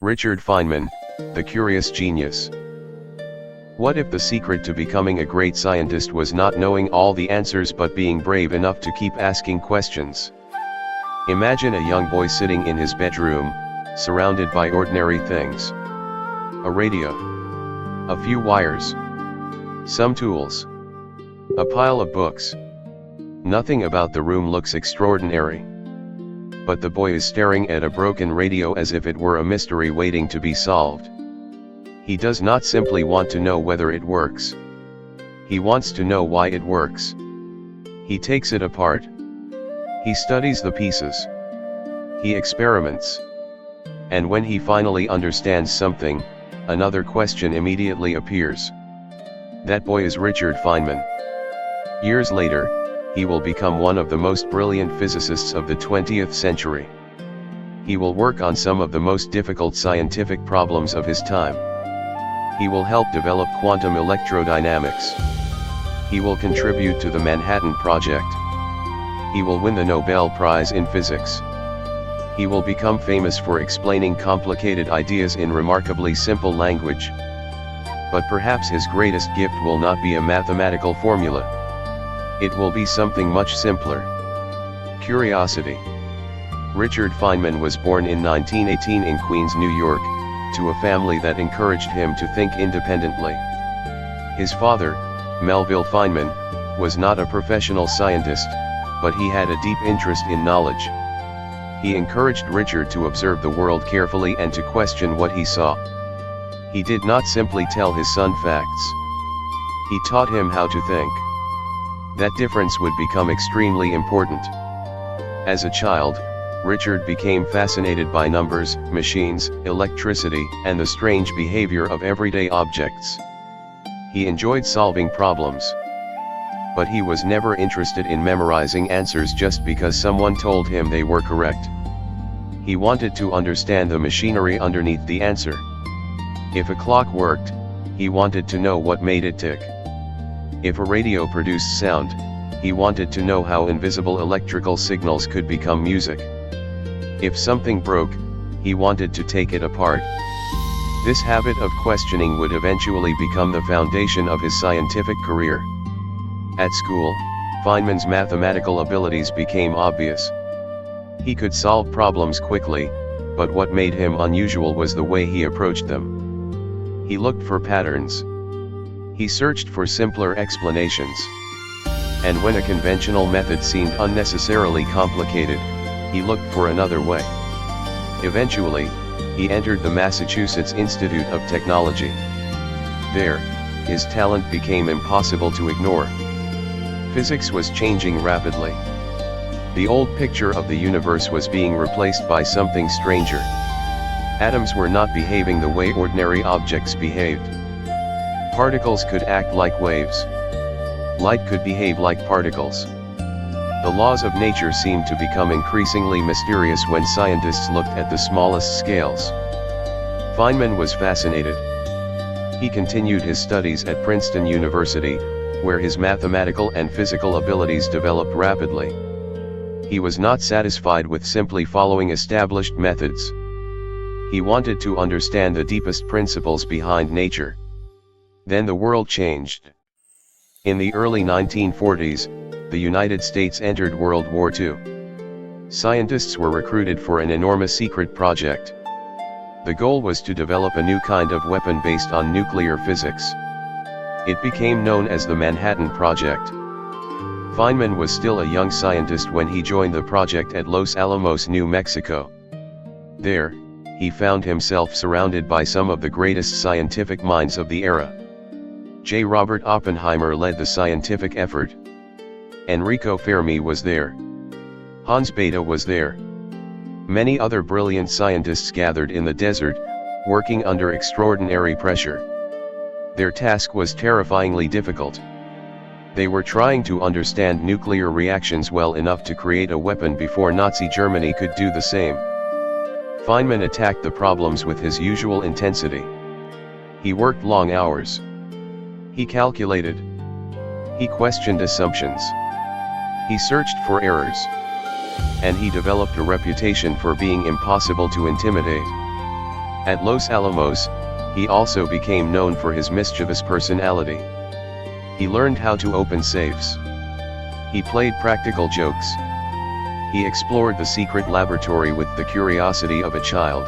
Richard Feynman, the curious genius. What if the secret to becoming a great scientist was not knowing all the answers but being brave enough to keep asking questions? Imagine a young boy sitting in his bedroom, surrounded by ordinary things. A radio. A few wires. Some tools. A pile of books. Nothing about the room looks extraordinary. But the boy is staring at a broken radio as if it were a mystery waiting to be solved. He does not simply want to know whether it works. He wants to know why it works. He takes it apart. He studies the pieces. He experiments. And when he finally understands something, another question immediately appears. That boy is Richard Feynman. Years later, he will become one of the most brilliant physicists of the 20th century. He will work on some of the most difficult scientific problems of his time. He will help develop quantum electrodynamics. He will contribute to the Manhattan Project. He will win the Nobel Prize in Physics. He will become famous for explaining complicated ideas in remarkably simple language. But perhaps his greatest gift will not be a mathematical formula. It will be something much simpler. Curiosity. Richard Feynman was born in 1918 in Queens, New York, to a family that encouraged him to think independently. His father, Melville Feynman, was not a professional scientist, but he had a deep interest in knowledge. He encouraged Richard to observe the world carefully and to question what he saw. He did not simply tell his son facts. He taught him how to think. That difference would become extremely important. As a child, Richard became fascinated by numbers, machines, electricity, and the strange behavior of everyday objects. He enjoyed solving problems. But he was never interested in memorizing answers just because someone told him they were correct. He wanted to understand the machinery underneath the answer. If a clock worked, he wanted to know what made it tick. If a radio produced sound, he wanted to know how invisible electrical signals could become music. If something broke, he wanted to take it apart. This habit of questioning would eventually become the foundation of his scientific career. At school, Feynman's mathematical abilities became obvious. He could solve problems quickly, but what made him unusual was the way he approached them. He looked for patterns. He searched for simpler explanations. And when a conventional method seemed unnecessarily complicated, he looked for another way. Eventually, he entered the Massachusetts Institute of Technology. There, his talent became impossible to ignore. Physics was changing rapidly. The old picture of the universe was being replaced by something stranger. Atoms were not behaving the way ordinary objects behaved. Particles could act like waves. Light could behave like particles. The laws of nature seemed to become increasingly mysterious when scientists looked at the smallest scales. Feynman was fascinated. He continued his studies at Princeton University, where his mathematical and physical abilities developed rapidly. He was not satisfied with simply following established methods. He wanted to understand the deepest principles behind nature. Then the world changed. In the early 1940s, the United States entered World War II. Scientists were recruited for an enormous secret project. The goal was to develop a new kind of weapon based on nuclear physics. It became known as the Manhattan Project. Feynman was still a young scientist when he joined the project at Los Alamos, New Mexico. There, he found himself surrounded by some of the greatest scientific minds of the era. J. Robert Oppenheimer led the scientific effort. Enrico Fermi was there. Hans Bethe was there. Many other brilliant scientists gathered in the desert, working under extraordinary pressure. Their task was terrifyingly difficult. They were trying to understand nuclear reactions well enough to create a weapon before Nazi Germany could do the same. Feynman attacked the problems with his usual intensity. He worked long hours. He calculated. He questioned assumptions. He searched for errors. And he developed a reputation for being impossible to intimidate. At Los Alamos, he also became known for his mischievous personality. He learned how to open safes. He played practical jokes. He explored the secret laboratory with the curiosity of a child.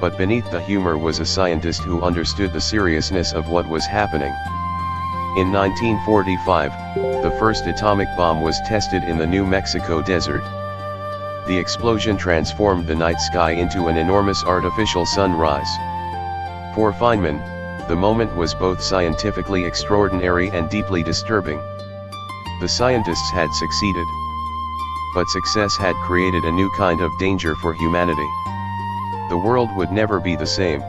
But beneath the humor was a scientist who understood the seriousness of what was happening. In 1945, the first atomic bomb was tested in the New Mexico desert. The explosion transformed the night sky into an enormous artificial sunrise. For Feynman, the moment was both scientifically extraordinary and deeply disturbing. The scientists had succeeded. But success had created a new kind of danger for humanity. The world would never be the same.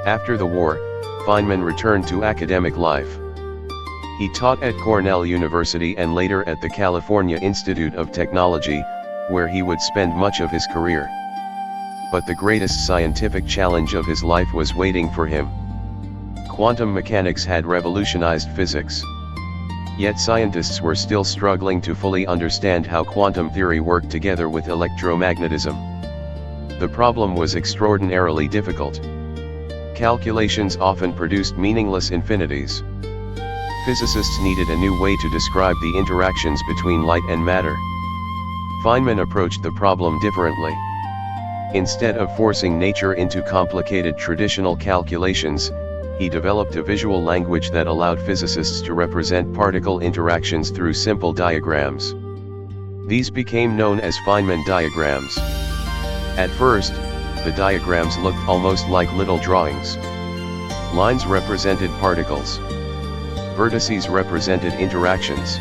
After the war, Feynman returned to academic life. He taught at Cornell University and later at the California Institute of Technology, where he would spend much of his career. But the greatest scientific challenge of his life was waiting for him. Quantum mechanics had revolutionized physics. Yet scientists were still struggling to fully understand how quantum theory worked together with electromagnetism. The problem was extraordinarily difficult. Calculations often produced meaningless infinities. Physicists needed a new way to describe the interactions between light and matter. Feynman approached the problem differently. Instead of forcing nature into complicated traditional calculations, he developed a visual language that allowed physicists to represent particle interactions through simple diagrams. These became known as Feynman diagrams. At first, the diagrams looked almost like little drawings. Lines represented particles. Vertices represented interactions.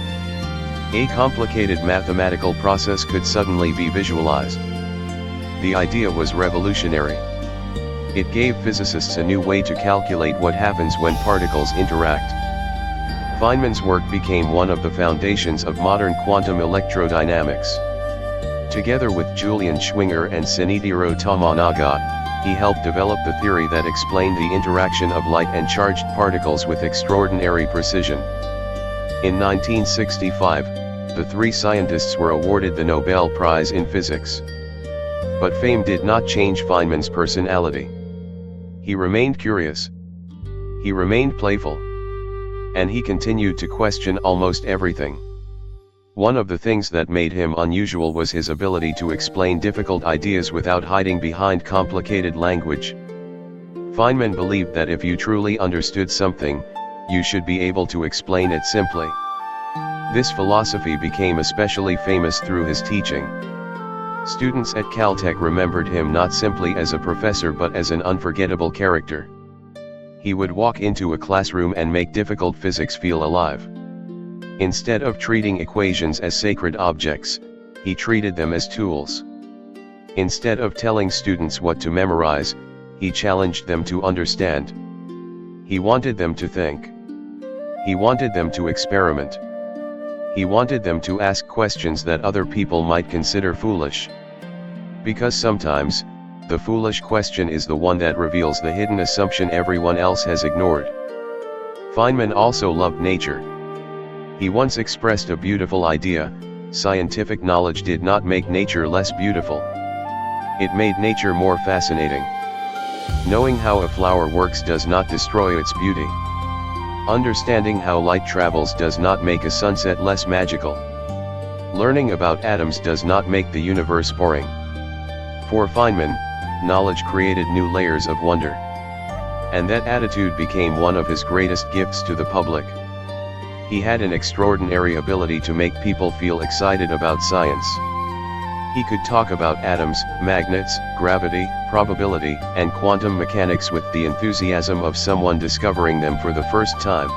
A complicated mathematical process could suddenly be visualized. The idea was revolutionary. It gave physicists a new way to calculate what happens when particles interact. Feynman's work became one of the foundations of modern quantum electrodynamics. Together with Julian Schwinger and Shinichiro Tomonaga, he helped develop the theory that explained the interaction of light and charged particles with extraordinary precision. In 1965, the three scientists were awarded the Nobel Prize in Physics. But fame did not change Feynman's personality. He remained curious. He remained playful. And he continued to question almost everything. One of the things that made him unusual was his ability to explain difficult ideas without hiding behind complicated language. Feynman believed that if you truly understood something, you should be able to explain it simply. This philosophy became especially famous through his teaching. Students at Caltech remembered him not simply as a professor but as an unforgettable character. He would walk into a classroom and make difficult physics feel alive. Instead of treating equations as sacred objects, he treated them as tools. Instead of telling students what to memorize, he challenged them to understand. He wanted them to think. He wanted them to experiment. He wanted them to ask questions that other people might consider foolish. Because sometimes, the foolish question is the one that reveals the hidden assumption everyone else has ignored. Feynman also loved nature. He once expressed a beautiful idea: scientific knowledge did not make nature less beautiful. It made nature more fascinating. Knowing how a flower works does not destroy its beauty. Understanding how light travels does not make a sunset less magical. Learning about atoms does not make the universe boring. For Feynman, knowledge created new layers of wonder. And that attitude became one of his greatest gifts to the public. He had an extraordinary ability to make people feel excited about science. He could talk about atoms, magnets, gravity, probability, and quantum mechanics with the enthusiasm of someone discovering them for the first time.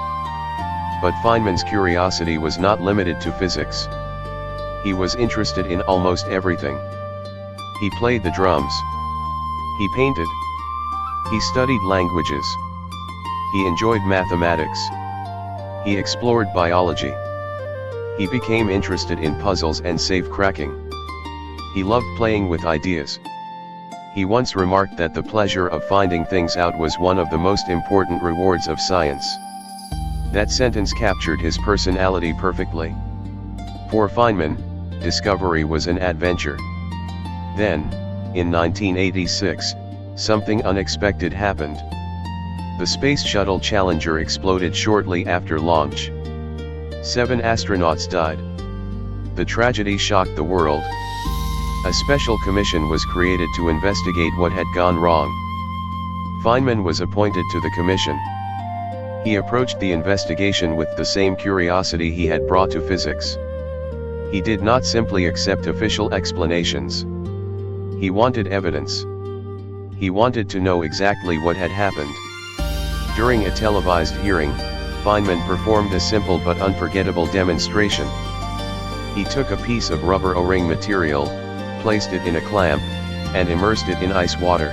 But Feynman's curiosity was not limited to physics. He was interested in almost everything. He played the drums. He painted. He studied languages. He enjoyed mathematics. He explored biology. He became interested in puzzles and safe cracking. He loved playing with ideas. He once remarked that the pleasure of finding things out was one of the most important rewards of science. That sentence captured his personality perfectly. For Feynman, discovery was an adventure. Then, in 1986, something unexpected happened. The Space Shuttle Challenger exploded shortly after launch. 7 astronauts died. The tragedy shocked the world. A special commission was created to investigate what had gone wrong. Feynman was appointed to the commission. He approached the investigation with the same curiosity he had brought to physics. He did not simply accept official explanations. He wanted evidence. He wanted to know exactly what had happened. During a televised hearing, Feynman performed a simple but unforgettable demonstration. He took a piece of rubber O-ring material, placed it in a clamp, and immersed it in ice water.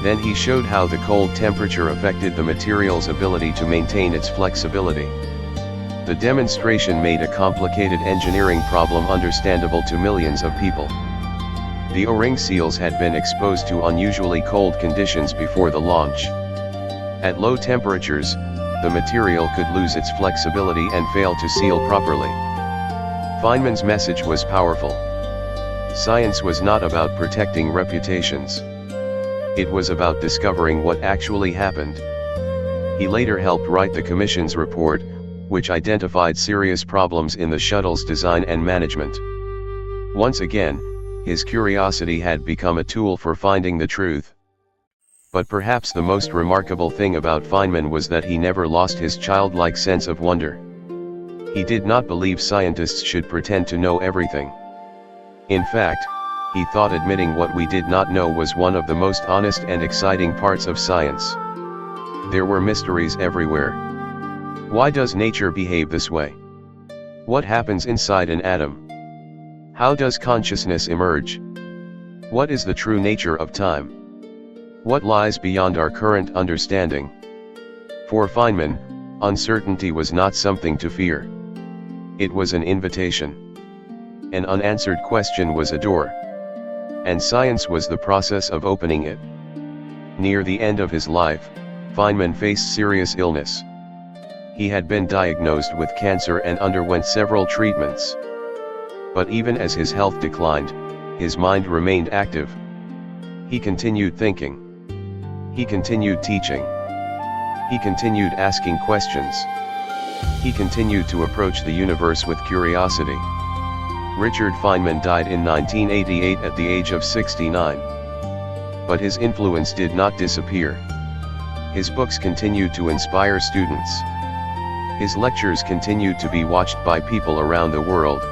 Then he showed how the cold temperature affected the material's ability to maintain its flexibility. The demonstration made a complicated engineering problem understandable to millions of people. The O-ring seals had been exposed to unusually cold conditions before the launch. At low temperatures, the material could lose its flexibility and fail to seal properly. Feynman's message was powerful. Science was not about protecting reputations. It was about discovering what actually happened. He later helped write the Commission's report, which identified serious problems in the shuttle's design and management. Once again, his curiosity had become a tool for finding the truth. But perhaps the most remarkable thing about Feynman was that he never lost his childlike sense of wonder. He did not believe scientists should pretend to know everything. In fact, he thought admitting what we did not know was one of the most honest and exciting parts of science. There were mysteries everywhere. Why does nature behave this way? What happens inside an atom? How does consciousness emerge? What is the true nature of time? What lies beyond our current understanding? For Feynman, uncertainty was not something to fear. It was an invitation. An unanswered question was a door. And science was the process of opening it. Near the end of his life, Feynman faced serious illness. He had been diagnosed with cancer and underwent several treatments. But even as his health declined, his mind remained active. He continued thinking. He continued teaching. He continued asking questions. He continued to approach the universe with curiosity. Richard Feynman died in 1988 at the age of 69. But his influence did not disappear. His books continued to inspire students. His lectures continued to be watched by people around the world.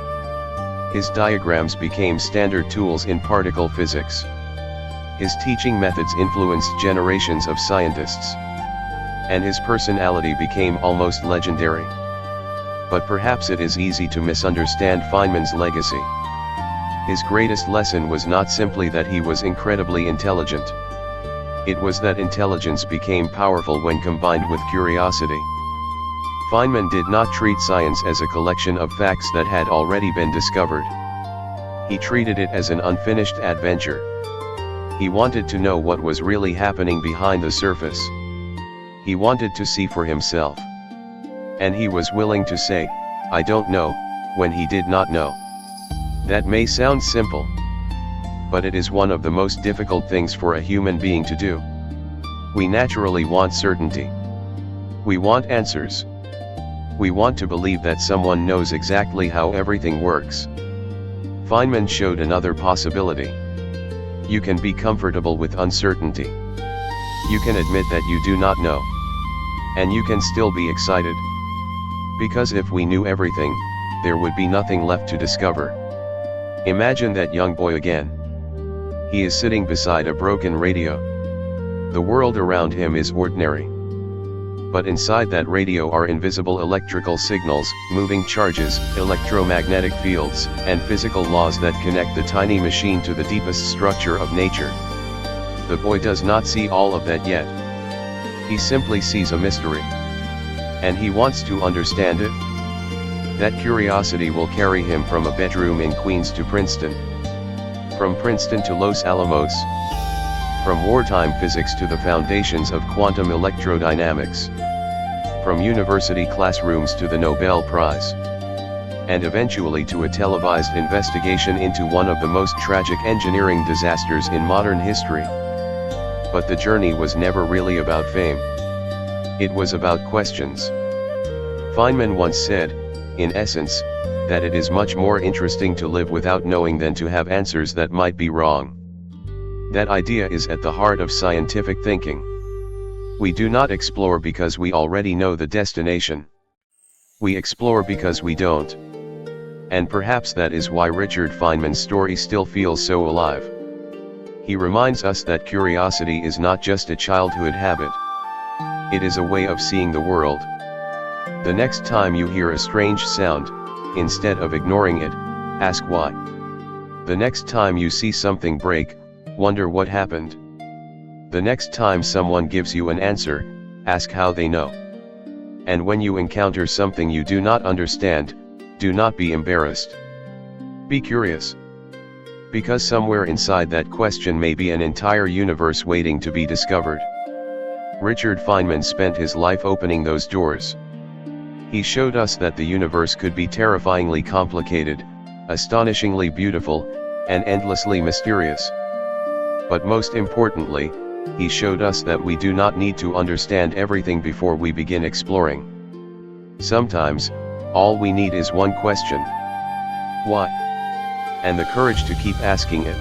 His diagrams became standard tools in particle physics. His teaching methods influenced generations of scientists. And his personality became almost legendary. But perhaps it is easy to misunderstand Feynman's legacy. His greatest lesson was not simply that he was incredibly intelligent. It was that intelligence became powerful when combined with curiosity. Feynman did not treat science as a collection of facts that had already been discovered. He treated it as an unfinished adventure. He wanted to know what was really happening behind the surface. He wanted to see for himself. And he was willing to say, "I don't know," when he did not know. That may sound simple. But it is one of the most difficult things for a human being to do. We naturally want certainty. We want answers. We want to believe that someone knows exactly how everything works. Feynman showed another possibility. You can be comfortable with uncertainty. You can admit that you do not know. And you can still be excited. Because if we knew everything, there would be nothing left to discover. Imagine that young boy again. He is sitting beside a broken radio. The world around him is ordinary. But inside that radio are invisible electrical signals, moving charges, electromagnetic fields, and physical laws that connect the tiny machine to the deepest structure of nature. The boy does not see all of that yet. He simply sees a mystery. And he wants to understand it. That curiosity will carry him from a bedroom in Queens to Princeton. From Princeton to Los Alamos. From wartime physics to the foundations of quantum electrodynamics. From university classrooms to the Nobel Prize. And eventually to a televised investigation into one of the most tragic engineering disasters in modern history. but the journey was never really about fame. It was about questions. Feynman once said, in essence, that it is much more interesting to live without knowing than to have answers that might be wrong. That idea is at the heart of scientific thinking. We do not explore because we already know the destination. We explore because we don't. And perhaps that is why Richard Feynman's story still feels so alive. He reminds us that curiosity is not just a childhood habit. It is a way of seeing the world. The next time you hear a strange sound, instead of ignoring it, ask why. The next time you see something break, wonder what happened. The next time someone gives you an answer, ask how they know. And when you encounter something you do not understand, do not be embarrassed. Be curious. Because somewhere inside that question may be an entire universe waiting to be discovered. Richard Feynman spent his life opening those doors. He showed us that the universe could be terrifyingly complicated, astonishingly beautiful, and endlessly mysterious. But most importantly, he showed us that we do not need to understand everything before we begin exploring. Sometimes, all we need is one question. Why? And the courage to keep asking it.